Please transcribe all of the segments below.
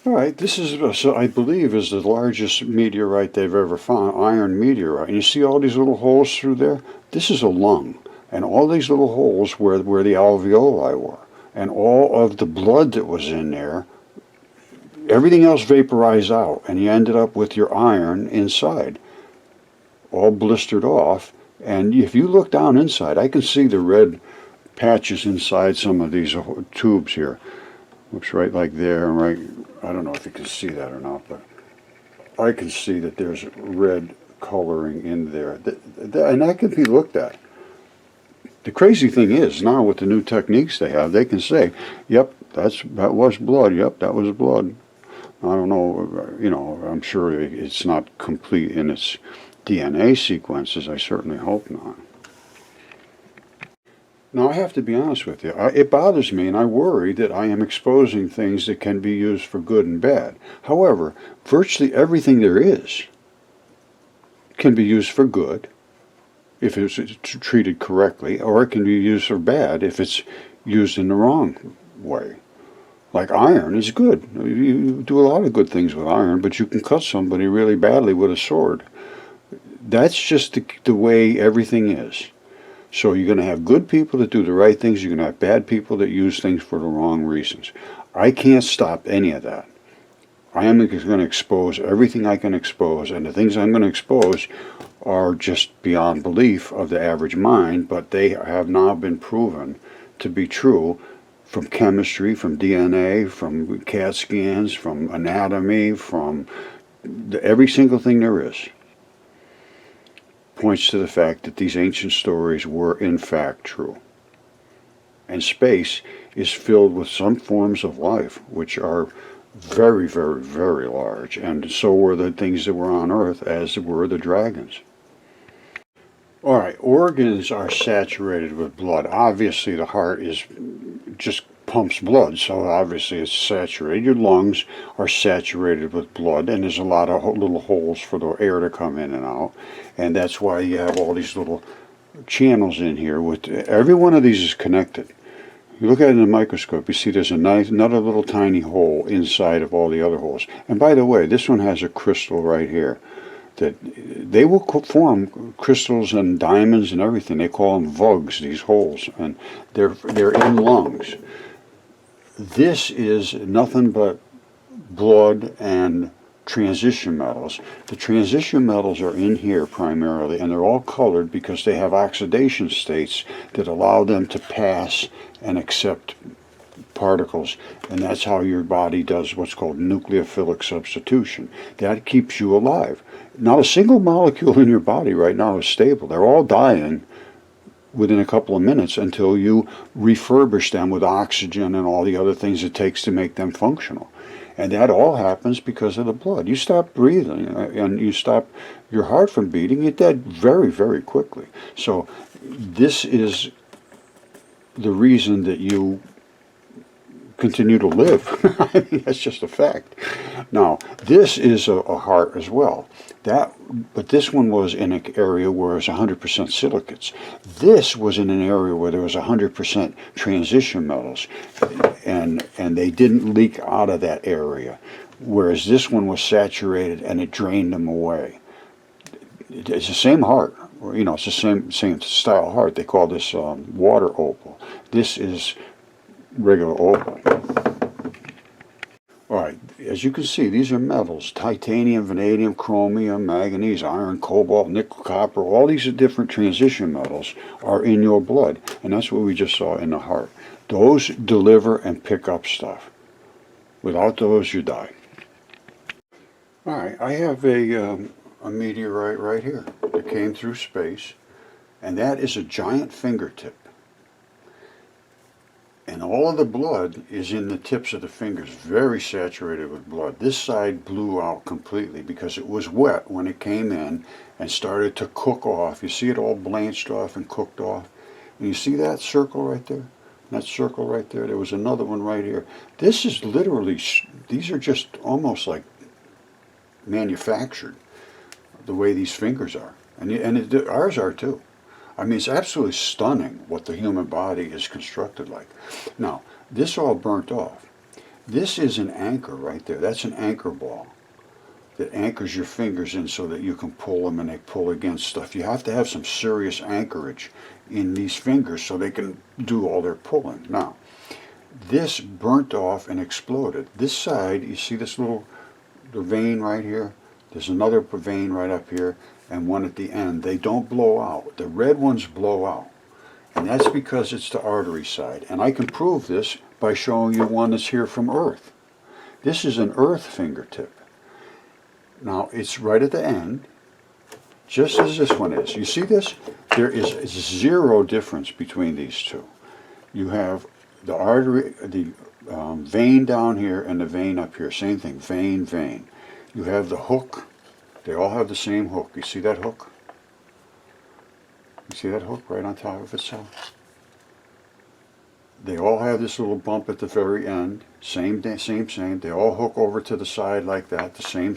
All right, this is, so I believe, is the largest meteorite they've ever found, iron meteorite. And you see all these little holes through there? This is a lung. And all these little holes where the alveoli were. And all of the blood that was in there, everything else vaporized out. And you ended up with your iron inside, all blistered off. And if you look down inside, I can see the red patches inside some of these tubes here. Looks right like there, right. I don't know if you can see that or not, but I can see that there's red coloring in there, and that can be looked at. The crazy thing is, now with the new techniques they have, they can say, "Yep, that was blood. Yep, that was blood." I don't know, I'm sure it's not complete in its DNA sequences. I certainly hope not. Now, I have to be honest with you. It bothers me, and I worry that I am exposing things that can be used for good and bad. However, virtually everything there is can be used for good if it's treated correctly, or it can be used for bad if it's used in the wrong way. Like iron is good. You do a lot of good things with iron, but you can cut somebody really badly with a sword. That's just the way everything is. So you're going to have good people that do the right things. You're going to have bad people that use things for the wrong reasons. I can't stop any of that. I am going to expose everything I can expose, and the things I'm going to expose are just beyond belief of the average mind, but they have now been proven to be true from chemistry, from DNA, from CAT scans, from anatomy, from every single thing there is. Points to the fact that these ancient stories were in fact true. And space is filled with some forms of life which are very, very, very large, and so were the things that were on Earth, as were the dragons. All right, organs are saturated with blood. Obviously, the heart is just pumps blood, so obviously it's saturated. Your lungs are saturated with blood, and there's a lot of little holes for the air to come in and out, and that's why you have all these little channels in here. With every one of these is connected. You look at it in the microscope, you see there's another little tiny hole inside of all the other holes. And by the way, this one has a crystal right here. That they will form crystals and diamonds and everything. They call them vugs, these holes, and they're in lungs. This is nothing but blood and transition metals. The transition metals are in here primarily, and they're all colored because they have oxidation states that allow them to pass and accept particles, and that's how your body does what's called nucleophilic substitution. That keeps you alive. Not a single molecule in your body right now is stable. They're all dying within a couple of minutes until you refurbish them with oxygen and all the other things it takes to make them functional. And that all happens because of the blood. You stop breathing and you stop your heart from beating, you're dead very, very quickly. So this is the reason that you continue to live. I mean, that's just a fact. Now, this is a heart as well. But this one was in an area where it was 100% silicates. This was in an area where there was 100% transition metals, and they didn't leak out of that area, whereas this one was saturated and it drained them away. It's the same heart. It's the same style heart. They call this water opal. This is regular opal. All right, as you can see, these are metals: titanium, vanadium, chromium, manganese, iron, cobalt, nickel, copper. All these different transition metals are in your blood, and that's what we just saw in the heart. Those deliver and pick up stuff. Without those, you die. All right, I have a meteorite right here that came through space, and that is a giant fingertip. And all of the blood is in the tips of the fingers, very saturated with blood. This side blew out completely because it was wet when it came in and started to cook off. You see it all blanched off and cooked off. And you see that circle right there? That circle right there? There was another one right here. This is literally, these are just almost like manufactured, the way these fingers are. And ours are too. I mean, it's absolutely stunning what the human body is constructed like. Now, this all burnt off. This is an anchor right there. That's an anchor ball that anchors your fingers in so that you can pull them and they pull against stuff. You have to have some serious anchorage in these fingers so they can do all their pulling. Now, this burnt off and exploded. This side, you see this little the vein right here? There's another vein right up here and one at the end. They don't blow out. The red ones blow out. And that's because it's the artery side. And I can prove this by showing you one that's here from Earth. This is an Earth fingertip. Now, it's right at the end, just as this one is. You see this? There is zero difference between these two. You have the artery, the vein down here and the vein up here. Same thing, vein, vein. You have the hook. They all have the same hook. You see that hook? You see that hook right on top of itself? They all have this little bump at the very end. Same. They all hook over to the side like that, the same.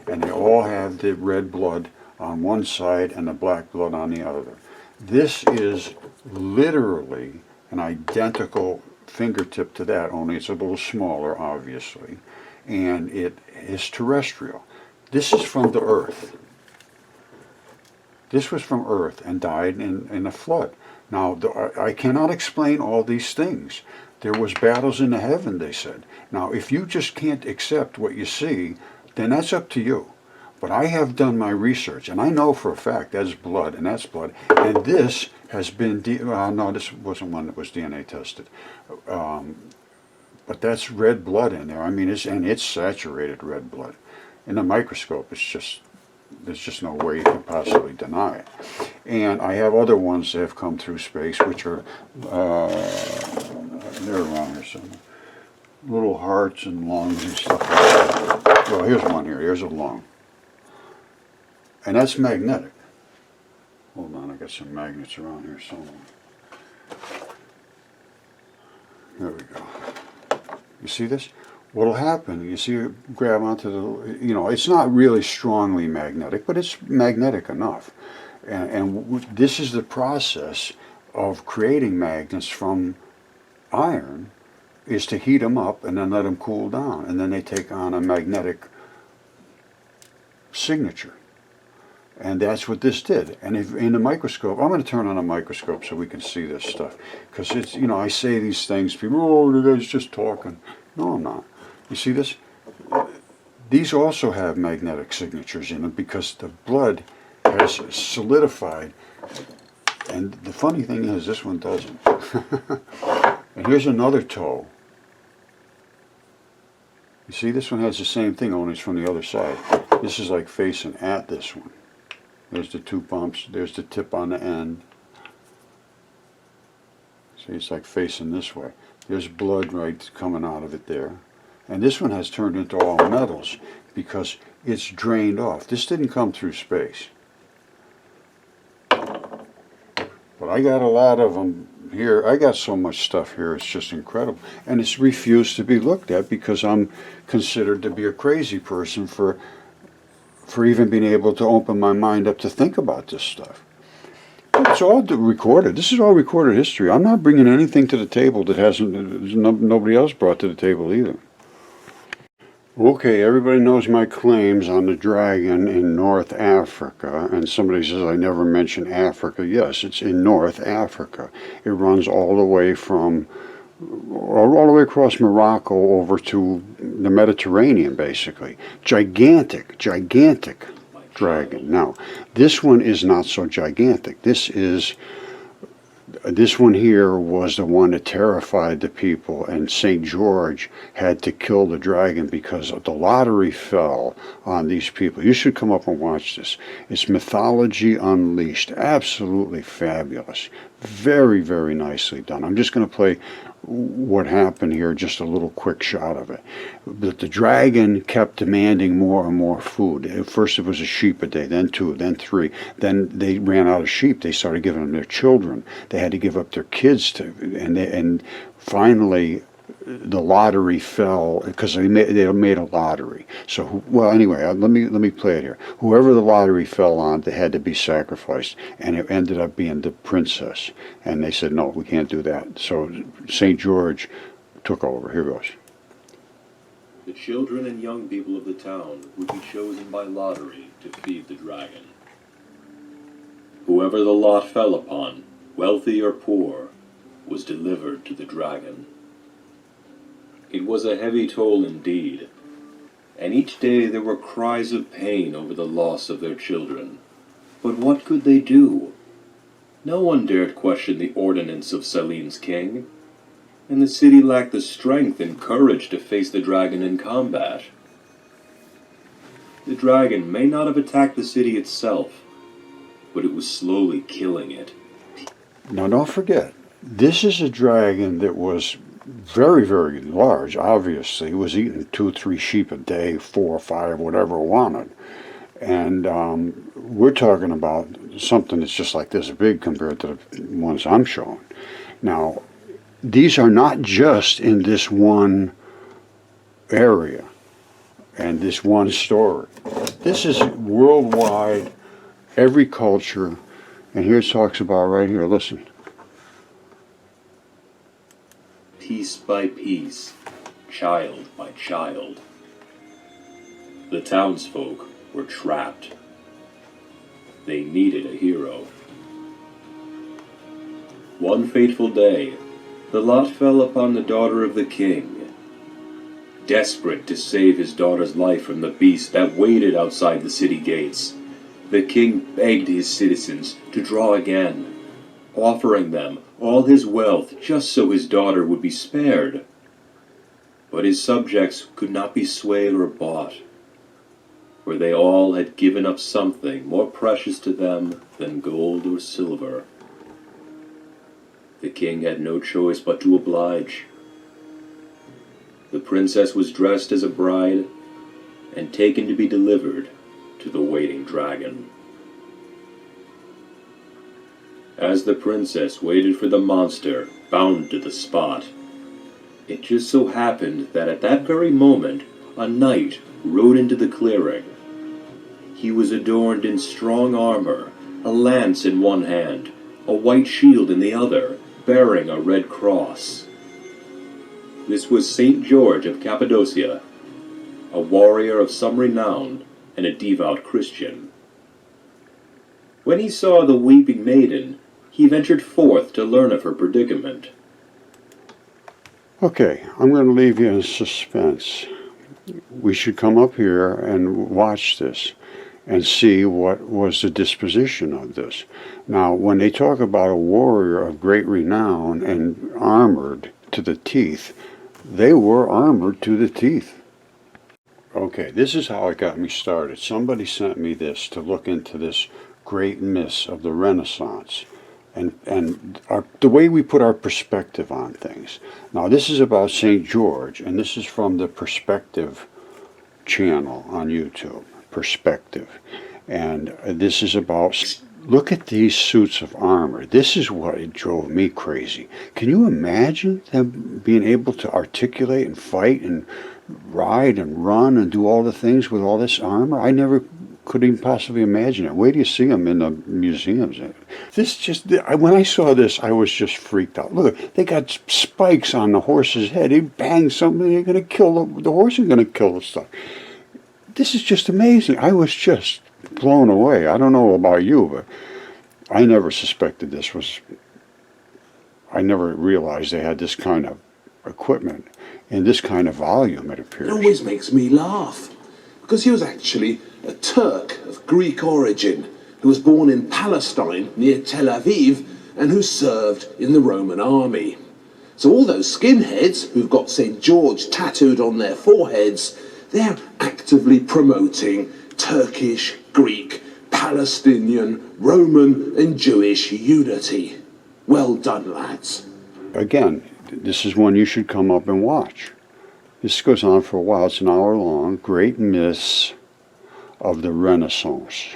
And they all have the red blood on one side and the black blood on the other. This is literally an identical fingertip to that, only it's a little smaller, obviously. And it is terrestrial. This is from the Earth. This was from Earth and died in a flood. Now, I cannot explain all these things. There was battles in the heaven, they said. Now, if you just can't accept what you see, then that's up to you. But I have done my research, and I know for a fact that's blood, and that's blood. And this has been, no, this wasn't one that was DNA tested. But that's red blood in there. I mean, it's saturated red blood. In the microscope, there's just no way you can possibly deny it. And I have other ones that have come through space, which are, they're around here somewhere. Little hearts and lungs and stuff like that. Well, here's one here. Here's a lung. And that's magnetic. Hold on, I got some magnets around here somewhere. There we go. You see this? What'll happen, you see it grab onto the, it's not really strongly magnetic, but it's magnetic enough. And this is the process of creating magnets from iron, is to heat them up and then let them cool down. And then they take on a magnetic signature. And that's what this did. And if in the microscope, I'm going to turn on a microscope so we can see this stuff. Because it's, I say these things, people, oh, the guy's just talking. No, I'm not. You see this? These also have magnetic signatures in them because the blood has solidified. And the funny thing is, this one doesn't. And here's another toe. You see, this one has the same thing, only it's from the other side. This is like facing at this one. There's the two bumps. There's the tip on the end. See, it's like facing this way. There's blood right coming out of it there. And this one has turned into all metals because it's drained off. This didn't come through space. But I got a lot of them here. I got so much stuff here, it's just incredible. And it's refused to be looked at because I'm considered to be a crazy person for even being able to open my mind up to think about this stuff. It's all recorded. This is all recorded history. I'm not bringing anything to the table that nobody else brought to the table either. Okay, everybody knows my claims on the dragon in North Africa, and somebody says I never mention Africa. Yes, it's in North Africa. It runs all the way across Morocco over to the Mediterranean, basically. Gigantic dragon. Now, this one is not so gigantic. This one here was the one that terrified the people, and St. George had to kill the dragon because the lottery fell on these people. You should come up and watch this. It's Mythology Unleashed. Absolutely fabulous. Very, very nicely done. I'm just going to play what happened here, just a little quick shot of it. But the dragon kept demanding more and more food. At first it was a sheep a day, then 2, then 3. Then they ran out of sheep. They started giving them their children. They had to give up their kids and finally the lottery fell because they made a lottery. So, well, anyway, let me play it here. Whoever the lottery fell on, they had to be sacrificed, and it ended up being the princess. And they said, no, we can't do that. So St. George took over. Here goes. The children and young people of the town would be chosen by lottery to feed the dragon. Whoever the lot fell upon, wealthy or poor, was delivered to the dragon. It was a heavy toll indeed, and each day there were cries of pain over the loss of their children. But what could they do? No one dared question the ordinance of Selene's king, and the city lacked the strength and courage to face the dragon in combat. The dragon may not have attacked the city itself, but it was slowly killing it. Now don't forget, this is a dragon that was very, very large, obviously. It was eating 2 or 3 sheep a day, 4 or 5, whatever it wanted. And we're talking about something that's just like this big compared to the ones I'm showing. Now, these are not just in this one area and this one story. This is worldwide, every culture, and here it talks about right here, listen. Piece by piece, child by child, the townsfolk were trapped. They needed a hero. One fateful day, the lot fell upon the daughter of the king. Desperate to save his daughter's life from the beast that waited outside the city gates, the king begged his citizens to draw again, offering them all his wealth just so his daughter would be spared. But his subjects could not be swayed or bought, for they all had given up something more precious to them than gold or silver. The king had no choice but to oblige. The princess was dressed as a bride and taken to be delivered to the waiting dragon. As the princess waited for the monster bound to the spot, it just so happened that at that very moment a knight rode into the clearing. He was adorned in strong armor, a lance in one hand, a white shield in the other, bearing a red cross. This was St. George of Cappadocia, a warrior of some renown and a devout Christian. When he saw the weeping maiden, he ventured forth to learn of her predicament. Okay, I'm going to leave you in suspense. We should come up here and watch this and see what was the disposition of this. Now, when they talk about a warrior of great renown and armored to the teeth, they were armored to the teeth. Okay, this is how it got me started. Somebody sent me this to look into this great myths of the Renaissance and the way we put our perspective on things. Now, this is about St. George, and this is from the Perspective channel on YouTube. Perspective. And this is about, look at these suits of armor. This is what it drove me crazy. Can you imagine them being able to articulate and fight and ride and run and do all the things with all this armor? I never could even possibly imagine it. Where do you see them in the museums? This just, when I saw this, I was just freaked out. Look, they got spikes on the horse's head. They bang something, they're going to kill the horse is going to kill the stuff. This is just amazing. I was just blown away. I don't know about you, but I never suspected this was, I never realized they had this kind of equipment in this kind of volume, it appears. It always makes me laugh, because he was actually a Turk of Greek origin who was born in Palestine near Tel Aviv and who served in the Roman army. So all those skinheads who've got St. George tattooed on their foreheads, they're actively promoting Turkish, Greek, Palestinian, Roman and Jewish unity. Well done, lads. Again, this is one you should come up and watch. This goes on for a while. It's an hour long. Great myths of the Renaissance.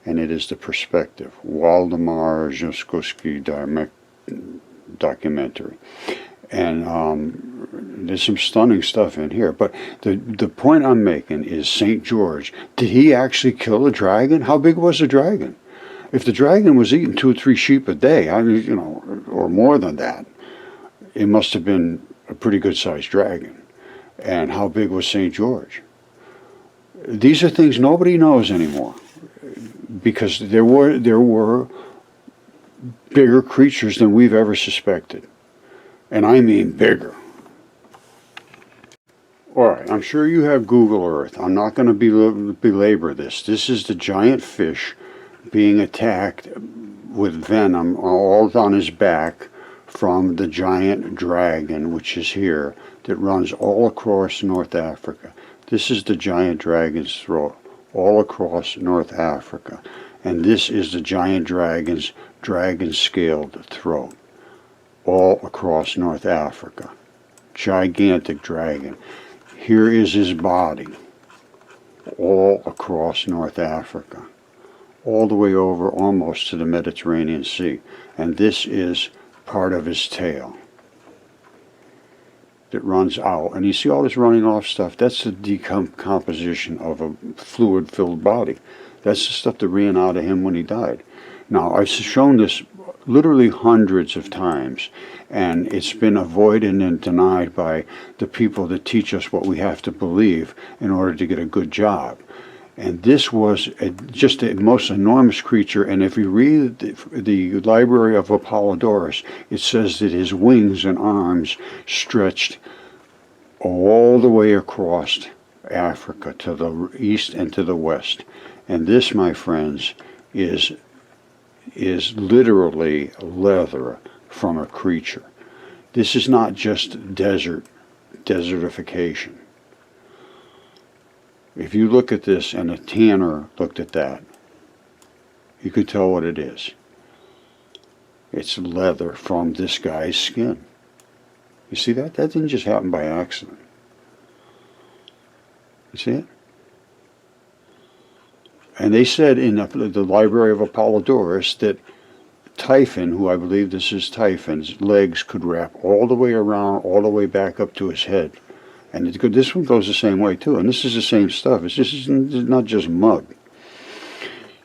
And it is the Perspective. Waldemar Jankowski documentary. And there's some stunning stuff in here. But the point I'm making is St. George. Did he actually kill a dragon? How big was the dragon? If the dragon was eating 2 or 3 sheep a day, I mean, you know, or more than that, it must have been a pretty good-sized dragon. And how big was St. George? These are things nobody knows anymore, because there were bigger creatures than we've ever suspected. And I mean bigger. Alright, I'm sure you have Google Earth. I'm not going to belabor this. This is the giant fish being attacked with venom all on his back from the giant dragon, which is here, that runs all across North Africa. This is the giant dragon's throat, all across North Africa. And this is the giant dragon's dragon-scaled throat, all across North Africa. Gigantic dragon. Here is his body, all across North Africa, all the way over almost to the Mediterranean Sea. And this is part of his tail that runs out. And you see all this running off stuff? That's the decomposition of a fluid-filled body. That's the stuff that ran out of him when he died. Now, I've shown this literally hundreds of times, and it's been avoided and denied by the people that teach us what we have to believe in order to get a good job. And this was just the most enormous creature, and if you read the Library of Apollodorus, it says that his wings and arms stretched all the way across Africa to the east and to the west. And this, my friends, is literally leather from a creature. This is not just desertification. If you look at this and a tanner looked at that, you could tell what it is. It's leather from this guy's skin. You see that? That didn't just happen by accident. You see it? And they said in the Library of Apollodorus that Typhon, who I believe this is Typhon's, legs could wrap all the way around, all the way back up to his head. And this one goes the same way too. And this is the same stuff. It's not just mud.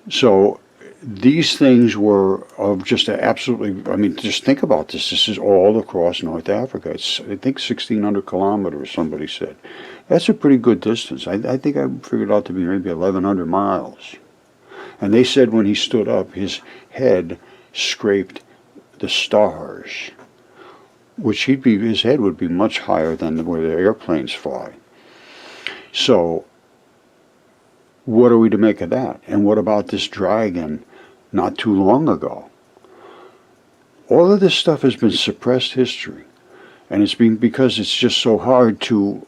So these things were of just absolutely, I mean, just think about this. This is all across North Africa. It's, I think, 1,600 kilometers, somebody said. That's a pretty good distance. I think I figured out to be maybe 1,100 miles. And they said when he stood up, his head scraped the stars, which his head would be much higher than where the airplanes fly. So what are we to make of that? And what about this dragon not too long ago? All of this stuff has been suppressed history, and it's been because it's just so hard to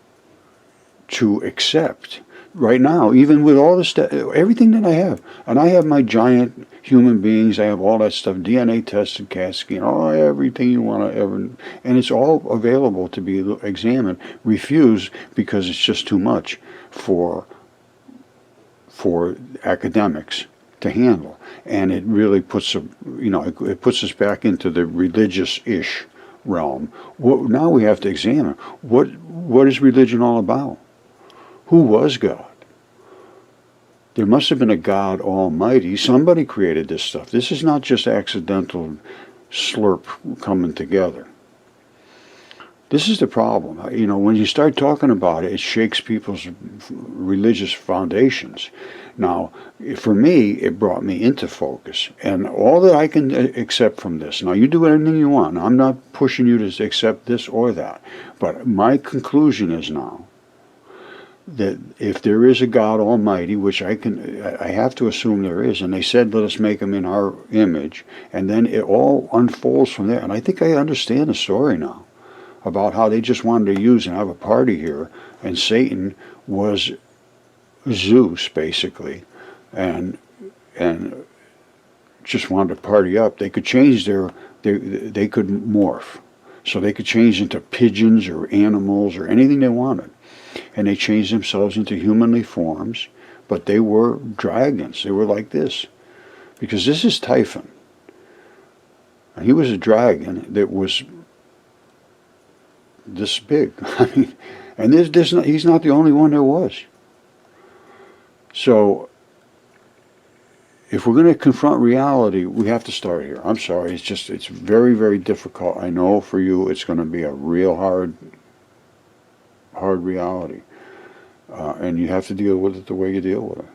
accept right now, even with all this stuff, everything that I have. And I have my giant human beings, I have all that stuff, DNA tested, CAT scan, everything you want to ever, and it's all available to be examined, refused because it's just too much for academics to handle. And it really puts it puts us back into the religious-ish realm. Now we have to examine what is religion all about? Who was God? There must have been a God Almighty. Somebody created this stuff. This is not just accidental slurp coming together. This is the problem. When you start talking about it, it shakes people's religious foundations. Now, for me, it brought me into focus. And all that I can accept from this, now you do anything you want. I'm not pushing you to accept this or that. But my conclusion is now that if there is a God Almighty, which I have to assume there is, and they said, let us make him in our image, and then it all unfolds from there. And I think I understand the story now about how they just wanted to use and have a party here, and Satan was Zeus, basically, and just wanted to party up. They could change they could morph. So they could change into pigeons or animals or anything they wanted. And they changed themselves into humanly forms, but they were dragons. They were like this. Because this is Typhon. And he was a dragon that was this big. I mean, and he's not the only one there was. So if we're going to confront reality, we have to start here. I'm sorry, it's very, very difficult. I know for you it's going to be a real hard hard reality. And you have to deal with it the way you deal with it.